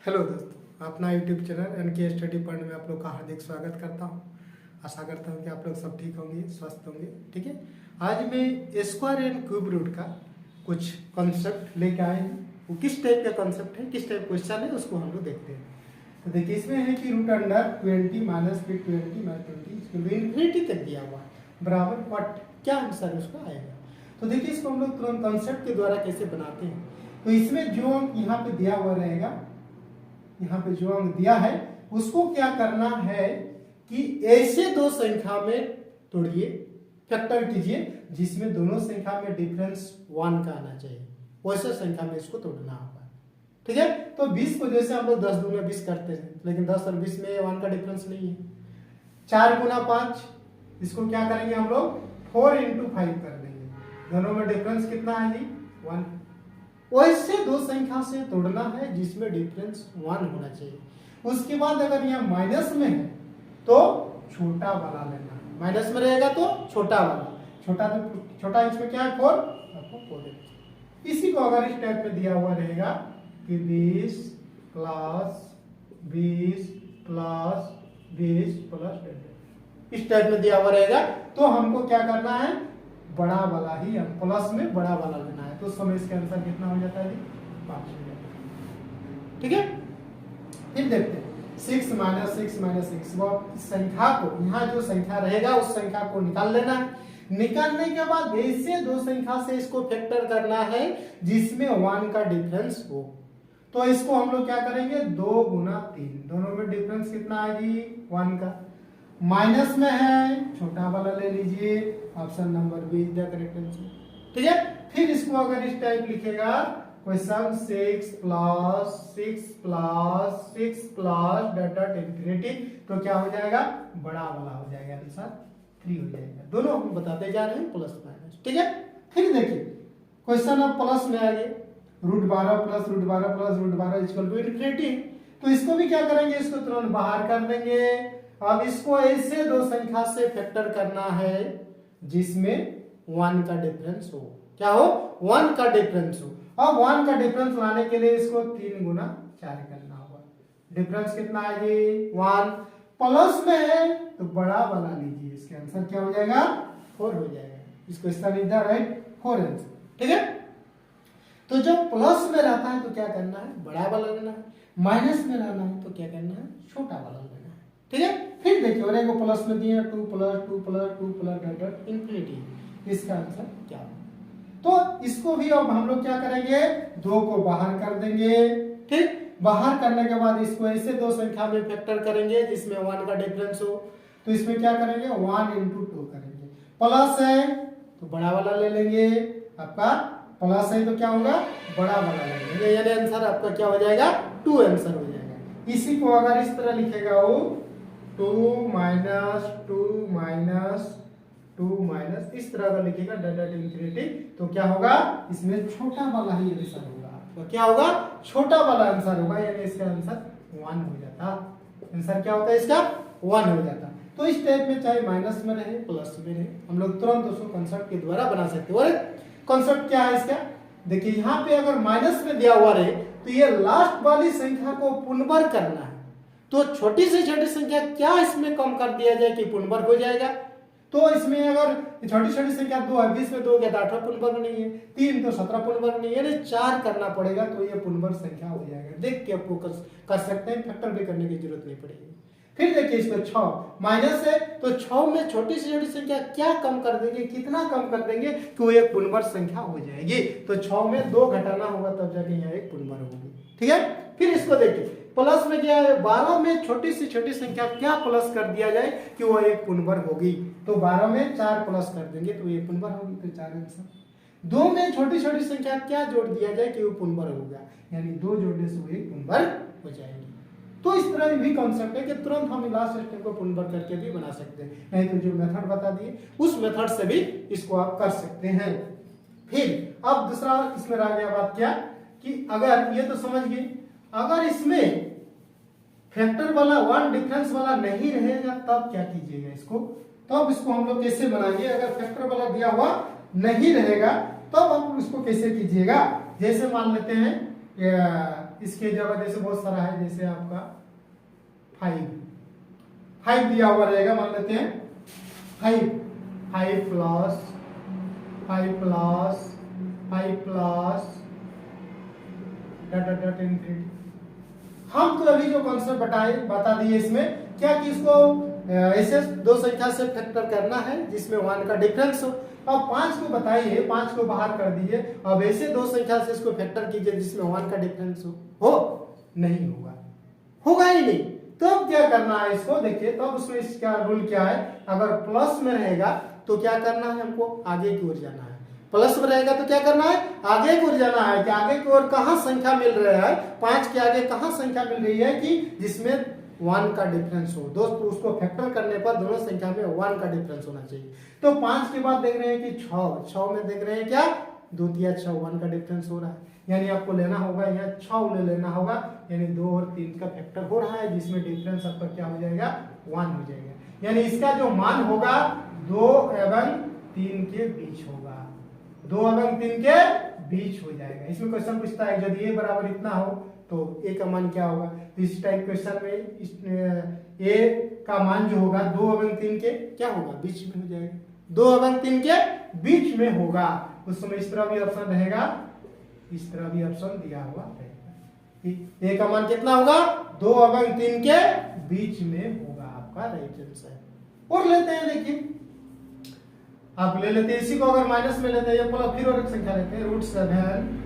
Hello दोस्तों, अपना YouTube channel NK study point में आप लोग का हार्दिक स्वागत करता हूं। आशा करता हूं कि आप लोग सब ठीक होंगे, स्वस्थ होंगे। ठीक है, आज मैं स्क्वायर एंड क्यूब रूट का कुछ कॉन्सेप्ट लेके आए हैं। वो किस टाइप का कॉन्सेप्ट है, किस टाइप क्वेश्चन है, उसको हम लोग देखते हैं। तो देखिए, इसमें है कि रूट अंडर 20 माइनस फिर 20 माइनस 20 इसको इन्फिनिटी तक दिया हुआ है बराबर व्हाट, क्या आंसर उसका आएगा। तो देखिए, इसको हम लोग तुरंत कॉन्सेप्ट के द्वारा कैसे बनाते हैं। तो इसमें जो यहाँ पे दिया हुआ रहेगा, यहाँ पे जो अंक दिया है उसको क्या करना है कि ऐसे दो संख्या में तोड़िए, फैक्टर कीजिए जिसमें दोनों संख्या में डिफरेंस 1 का आना चाहिए, वैसे संख्या में इसको तोड़ना होगा। ठीक है, तो 20 को जैसे हम लोग 10 दूना 20 करते हैं, लेकिन 10 और 20 में 1 का डिफरेंस नहीं है। 4 गुना 5, इसको क्या करेंगे हम लोग 4 इंटू 5 कर देंगे, दोनों में डिफरेंस कितना है जी 1। वैसे दो संख्या से तोड़ना है जिसमें डिफरेंस 1 होना चाहिए। उसके बाद अगर यहाँ माइनस में है तो छोटा वाला लेना है, माइनस में रहेगा तो छोटा वाला, छोटा इसमें क्या है 4, आपको 4 इसी को अगर इस टाइप में दिया हुआ रहेगा कि 20 प्लस 20 प्लस 20 प्लस 10 इस टाइप में दिया हुआ रहेगा, तो हमको क्या करना है बड़ा वाला ही, प्लस में बड़ा वाला लेना है। तो उस समय इसका आंसर कितना हो जाता है जी 5 हो जाता है। ठीक है, फिर देखते हैं 6 माइनस 6 माइनस 6, वो संख्या को यहाँ जो संख्या रहेगा उस संख्या को निकाल लेना है। निकालने के बाद ऐसे दो संख्या से इसको फैक्टर करना है जिसमें 1 का डिफरेंस हो। तो इसको हम लोग क्या करेंगे 2 गुना 3, दोनों में डिफरेंस कितना है जी 1 का। माइनस में है, छोटा वाला ले लीजिए, option number B is the correct answer. ठीक है, फिर इसको अगर इस टाइप लिखेगा क्वेश्चन 6 प्लस 6 प्लस 6 प्लस डाटा इंफिनिटी, तो क्या हो जाएगा बड़ा वाला हो जाएगा, आंसर 3 हो जाएगा। दोनों हम बताते जा रहे हैं प्लस माइनस। ठीक है, फिर देखिए क्वेश्चन अब प्लस में आ गए, root 12 plus root 12 plus root 12 equal to infinity. तो इसको भी क्या करेंगे, इसको तुरंत बाहर कर देंगे। अब इसको ऐसे दो संख्या से फैक्टर करना है जिसमें 1 का डिफरेंस हो, क्या हो 1 का डिफरेंस हो। अब 1 का डिफरेंस लाने के लिए इसको 3 गुना 4 करना होगा। डिफरेंस कितना है जी 1, प्लस में है तो बड़ा वाला लीजिए, इसका आंसर क्या हो जाएगा 4 हो जाएगा। इसको इस तरह लिखा राइट 4 आंसर। ठीक है, तो जब प्लस में रहता है तो क्या करना है बड़ा वाला लेना है, माइनस में रहना है तो क्या करना है छोटा वाला लेना है। ठीक है, फिर देखिए और एक प्लस में दिया 2 plus 2 plus 2 plus dot infinity, इसका आंसर क्या होगा। तो इसको भी अब हम लोग क्या करेंगे 2 को बाहर कर देंगे। ठीक, बाहर करने के बाद इसको ऐसे दो संख्या में फैक्टर करेंगे जिसमें 1 का डिफरेंस हो। तो इसमें क्या करेंगे 1 इंटू 2 करेंगे, प्लस है तो बड़ा वाला ले लेंगे, आपका प्लस है तो क्या होगा बड़ा वाला ले लेंगे, यानी आंसर आपका क्या हो जाएगा 2 आंसर हो जाएगा। इसी को अगर इस तरह लिखेगा वो 2 माइनस 2 माइनस 2 माइनस इस तरह का लिखेगा डाटा इंफिनिटी, तो क्या होगा इसमें छोटा वाला ही आंसर होगा। तो क्या होगा छोटा वाला आंसर होगा, यानी इसका आंसर 1 हो जाता। आंसर क्या होता है इसका 1 हो जाता। तो इस टाइप में चाहे माइनस में रहे प्लस में रहे, हम लोग तुरंत उसको कंसेप्ट के द्वारा बना सकते हैं। और कंसेप्ट क्या है इसका, देखिए यहाँ पे अगर माइनस में दिया हुआ रहे तो ये लास्ट वाली संख्या को पुनर्बर करना है। तो छोटी से छोटी संख्या क्या इसमें कम कर दिया जाए कि पुनर्वर्ग हो जाएगा। तो इसमें अगर छोटी छोटी संख्या 2 है, 20 में 2 गया तो 8वां पुनर्वर्ग नहीं है, 3 तो 17 पुनर्वर्ग नहीं है, यानी 4 करना पड़ेगा तो ये पुनर्वर्ग संख्या हो जाएगा। देख के आपको कर सकते हैं, फैक्टर भी करने की जरूरत नहीं पड़ेगी। फिर देखिए इसमें 6 माइनस है तो 6 में छोटी से छोटी संख्या क्या कम कर देंगे, कितना कम कर देंगे कि वो एक पुनर्वर्ग संख्या हो जाएगी। तो 6 में 2 घटाना होगा तब जाके यहाँ एक पुनर्वर्ग होगी। ठीक है, फिर इसको देखिए प्लस में क्या है 12 में छोटी से छोटी संख्या क्या प्लस कर दिया जाए कि वो एक पुनर्वर्ग होगी। तो 12 में 4 प्लस कर देंगे तो ये पुनर्वर्ग होगी, तो 4 आंसर। 2 में छोटी छोटी संख्या क्या जोड़ दिया जाए कि वो पुनर्वर्ग होगा, यानी 2 जोड़ने से वो एक पुनर्वर्ग हो जाएगी। तो इस तरह भी कॉन्सेप्ट है कि तुरंत हम लास्ट स्टेप को पुनर्वर्ग करके भी बना सकते हैं, नहीं तो जो मेथड बता दिए उस मेथड से भी इसको आप कर सकते हैं। फिर अब दूसरा इसमें रह गया बात क्या कि अगर ये तो समझ गए, अगर इसमें फैक्टर वाला 1 डिफरेंस वाला नहीं रहेगा तब क्या कीजिएगा इसको, तब इसको हम लोग कैसे बनाएंगे। अगर फैक्टर वाला दिया हुआ नहीं रहेगा तब आप इसको कैसे कीजिएगा, जैसे मान लेते हैं इसके जगह जैसे बहुत सारा है, जैसे आपका 5 दिया हुआ रहेगा, मान लेते हैं 5 plus 5 plus 5 plus dot infinity. हम तो अभी जो कॉन्सेप्ट बता दिए इसमें क्या कि इसको ऐसे दो संख्या से फैक्टर करना है जिसमें 1 का डिफरेंस हो। अब 5 को बताइए, 5 को बाहर कर दीजिए, अब ऐसे दो संख्या से इसको फैक्टर कीजिए जिसमें 1 का डिफरेंस हो नहीं होगा ही नहीं। तो अब क्या करना है इसको देखिए, तब उसमें इसका रूल क्या है, अगर प्लस में रहेगा तो क्या करना है, हमको आगे की ओर जाना है। प्लस में रहेगा तो क्या करना है, आगे की ओर जाना है। कि आगे की ओर कहां संख्या मिल रहा है, 5 के आगे कहां संख्या मिल रही है कि जिसमें 1 का डिफरेंस हो। दोस्तों उसको फैक्टर करने पर दोनों संख्या में 1 का डिफरेंस होना चाहिए। तो 5 के बाद देख रहे हैं कि 6 में देख रहे हैं क्या, 2 तिया 6, 1 का डिफरेंस हो रहा है। यानी आपको लेना होगा यहाँ 6 ले लेना होगा, यानी 2 और 3 का फैक्टर हो रहा है जिसमें डिफरेंस आपका क्या हो जाएगा, 1 हो जाएगा। यानी इसका जो मान होगा 2 एवं 3 के बीच होगा, 2 एवं 3 के बीच हो जाएगा। इसमें क्वेश्चन पूछता है यदि a बराबर इतना हो तो a का मान क्या होगा। तो इस टाइप क्वेश्चन में a का मान जो होगा 2 एवं 3 के क्या होगा, बीच में हो जाएगा, 2 एवं 3 के बीच में होगा। उस समय इस तरह भी ऑप्शन रहेगा, इस तरह भी ऑप्शन दिया हुआ रहेगा। a का मान कितना होगा, 2 एवं 3 के बीच में होगा आपका राइट आंसर। और लेते हैं, देखिए आप ले लेते हैं इसी को, अगर माइनस में लेते हैं ये पूरा, फिर और एक संख्या लेते हैं √7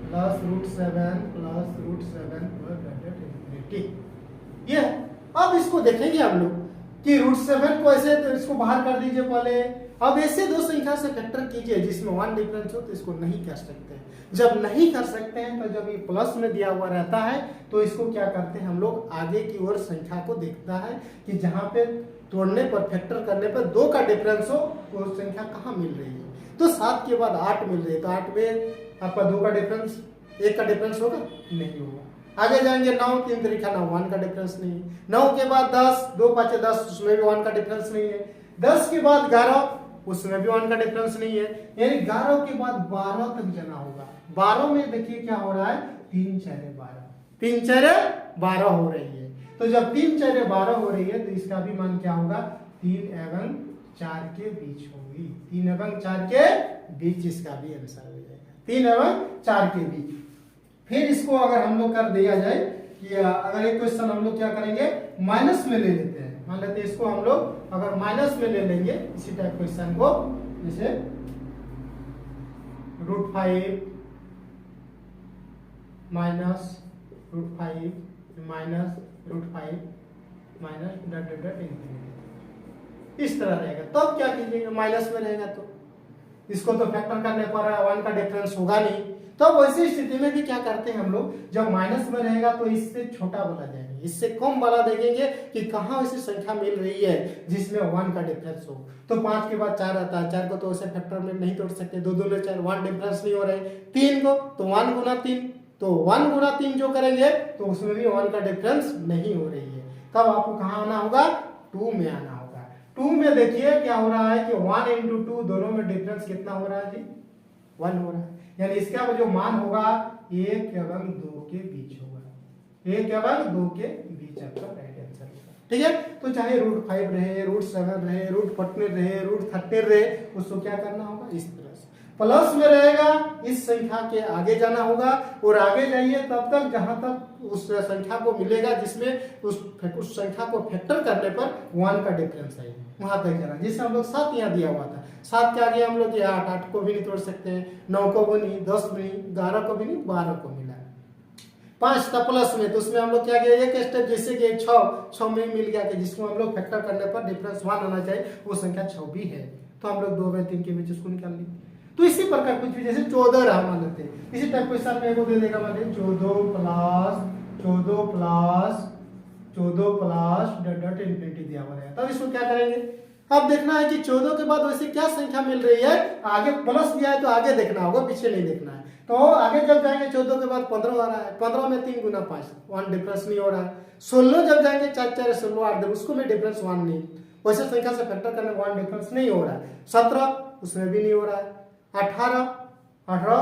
प्लस √7 प्लस √7 प्लस ये। अब इसको देखेंगे हम लोग कि √7 को ऐसे, तो इसको बाहर कर दीजिए पहले। अब ऐसे दो संख्या से फैक्टर कीजिए जिसमें 1 डिफरेंस हो, तो इसको नहीं कर सकते। जब नहीं कर सकते हैं तो जब ये प्लस में दिया हुआ रहता है तो इसको क्या करते हैं हम लोग, आगे की ओर संख्या को देखता है कि जहां पे तोड़ने पर, फैक्टर करने पर 2 का डिफरेंस हो वो संख्या कहाँ मिल रही है। तो 7 के बाद 8 मिल रही है, तो 8 में आपका 2 का डिफरेंस, 1 का डिफरेंस होगा, नहीं होगा। आगे जाएंगे 9, 3 तरीका 9, 1 का डिफरेंस नहीं है। 9 के बाद 10, 2 5 10, उसमें भी 1 का डिफरेंस नहीं है। 10 के बाद 11, उसमें भी 1 का डिफरेंस नहीं है। यानी 11 के बाद 12 तक जाना होगा। 12 में देखिए क्या हो रहा है, 3 4 12, 3 4 12 हो रही है। तो जब 3 4 12 हो रही है तो इसका भी मान क्या होगा, 3 एवं 4 के बीच होगी। 3 एवं 4 के बीच इसका भी आंसर हो जाएगा, 3 एवं 4 के बीच। फिर इसको अगर हम लोग कर दिया जाए कि अगर एक क्वेश्चन हम लोग क्या करेंगे, माइनस में ले लेते हैं। मान लेते हैं इसको हम लोग अगर माइनस में ले लेंगे, इसी टाइप क्वेश्चन को, जैसे √5 minus √5 minus √5 minus dot infinity, इस तरह रहेगा। तब तो क्या कीजिएगा, माइनस में रहेगा तो इसको तो फैक्टर करने पर 1 का डिफरेंस होगा नहीं। तो वैसी स्थिति में भी क्या करते हैं हम लोग, जब माइनस में रहेगा तो इससे छोटा वाला जाएंगे, इससे कम वाला देखेंगे कि कहाँ ऐसी संख्या मिल रही है जिसमें 1 का डिफरेंस हो। तो 5 के बाद 4 आता है, 4 को तो ऐसे फैक्टर में नहीं तोड़ सकते, 2 2 4, 1 डिफरेंस नहीं हो रहा है। 3 को तो 1 गुना 3, तो 1 गुना 3 जो करेंगे तो उसमें भी 1 का डिफरेंस नहीं हो रही है। तब आपको कहाँ आना होगा, 2 में आना होगा। 2 में देखिए क्या हो रहा है कि 1 × 2 दोनों में डिफरेंस कितना हो रहा है जी, 1 हो रहा है। यानी इसका जो मान होगा 1 एवं 2 के बीच होगा, 1 एवं 2 के बीच आपका राइट आंसर होगा। ठीक है, तो चाहे √5 रहे, √7 रहे, √14 रहे, √13 रहे, उसको क्या करना होगा, इस तरह से प्लस में रहेगा, इस संख्या के आगे जाना होगा और आगे जाइए तब तक जहां तक उस संख्या को मिलेगा जिसमें उस संख्या को फैक्टर करने पर 1 का डिफरेंस है, वहां तक जाना। जिससे हम लोग 7 यहाँ दिया हुआ था, 7 के आगे हम लोग 8 को भी नहीं तोड़ सकते हैं, 9 को भी नहीं, 10 भी नहीं, 11 को भी नहीं, 12 को मिला। 5 था प्लस में, तो उसमें हम लोग क्या किया, एक स्टेप जैसे कि 6 में मिल गया कि जिसको हम लोग फैक्टर करने पर डिफरेंस 1 होना चाहिए, वो संख्या 6 भी है, तो हम लोग 2 में 3 के बीच उसको निकाल ली। तो इसी प्रकार कुछ भी, जैसे 14 रहा मान लेते हैं, इसी टाइप क्वेश्चन में को दे देगा, मान लीजिए 14 प्लस डॉट इनफिनिटी दिया हुआ है। तब इसको क्या करेंगे, अब देखना है कि 14 के बाद वैसे क्या संख्या मिल रही है। आगे प्लस दिया है तो आगे देखना होगा, पीछे नहीं देखना है। तो आगे जब जाएंगे 14 के बाद 15 आ रहा है, 15 में 3 गुना 5, 1 डिफरेंस नहीं हो रहा है। 16 जब जाएंगे 4 4 16 8 उसको में डिफरेंस 1 नहीं, वैसे संख्या से फैक्टर करने 1 डिफरेंस नहीं हो रहा है। 17 उसमें भी नहीं हो रहा है, 18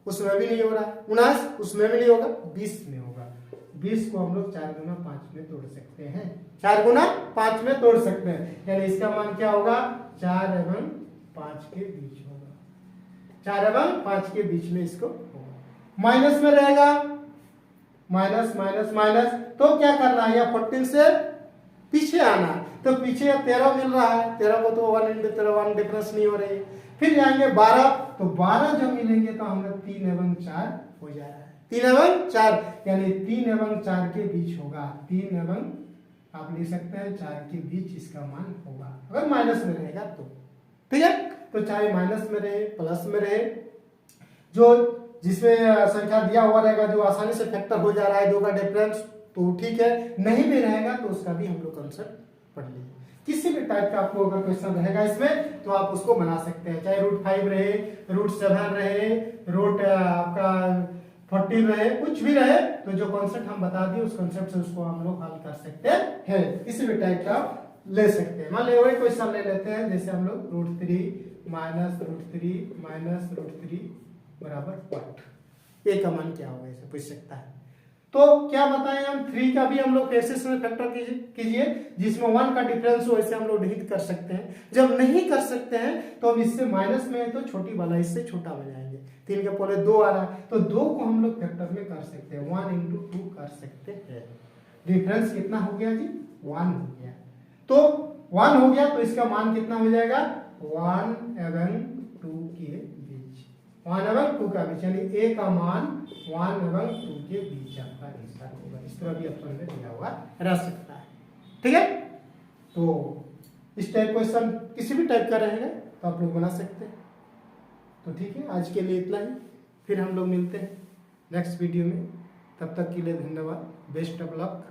उसमें भी नहीं हो रहा है, 19 उसमें भी नहीं होगा, 20 में होगा। 20 को हम लोग 4 गुना 5 में तोड़ सकते हैं, 4 गुना 5 में तोड़ सकते हैं, यानी इसका मान क्या होगा 4 एवं 5 के बीच होगा, 4 एवं 5 के बीच में इसको होगा। माइनस में रहेगा, माइनस माइनस माइनस, तो क्या करना है, या 14 से पीछे आना है, तो पीछे 13 मिल रहा है, 13 को तो 1 इंटू 13 1 डिफरेंस नहीं हो रही है। फिर जाएंगे 12, तो 12 जब मिलेंगे तो हम लोग 3 एवं 4 हो जा रहा है, 3 एवं 4, यानी 3 एवं 4 के बीच होगा, 3 एवं आप ले सकते हैं 4 के बीच इसका मान होगा, अगर माइनस में रहेगा तो। ठीक है, तो चाहे माइनस में रहे प्लस में रहे, जो जिसमें संख्या दिया हुआ रहेगा, जो आसानी से फैक्टर हो जा रहा है 2 का डिफरेंस, तो ठीक है, नहीं भी रहेगा तो उसका भी हम लोग कंसेप्ट पढ़ लेंगे। किसी भी टाइप का आपको अगर क्वेश्चन रहेगा इसमें तो आप उसको बना सकते हैं, चाहे √5 रहे, √7 रहे, रूट आपका 14 रहे, कुछ भी रहे, तो जो कॉन्सेप्ट हम बता दिए उस कॉन्सेप्ट से उसको हम लोग हल कर सकते हैं, किसी भी टाइप का ले सकते हैं। मान लीजिए वही क्वेश्चन ले लेते हैं, जैसे हम लोग √3 माइनस √3 माइनस √3 बराबर व्हाट, ए का मान क्या होगा, ऐसे पूछ सकता है। तो क्या बताएं हम, 3 का भी हम लोग कैसे इसमें फैक्टर कीजिए, जिसमें 1 का डिफरेंस हो, ऐसे हम लोग नहीं कर सकते हैं। जब नहीं कर सकते हैं तो अब इससे माइनस में है तो छोटी वाला इससे छोटा बनाएंगे, 3 के पहले 2 आ रहा है, तो 2 को हम लोग फैक्टर में कर सकते हैं, 1 इंटू 2 कर सकते हैं। डिफरेंस कितना हो गया जी, 1 हो गया, तो 1 हो गया तो इसका मान कितना हो जाएगा, 1 एवं 2 के बीच, 1 एवं 2 का बीच, यानी ए का मान 1 एवं 2 के बीच आपका आंसर होगा। इस तरह भी ऑप्शन में दिया हुआ रह सकता है। ठीक है, तो इस टाइप क्वेश्चन किसी भी टाइप का रहेगा तो आप लोग बना सकते हैं। तो ठीक है, आज के लिए इतना ही, फिर हम लोग मिलते हैं नेक्स्ट वीडियो में, तब तक के लिए धन्यवाद, बेस्ट ऑफ लक।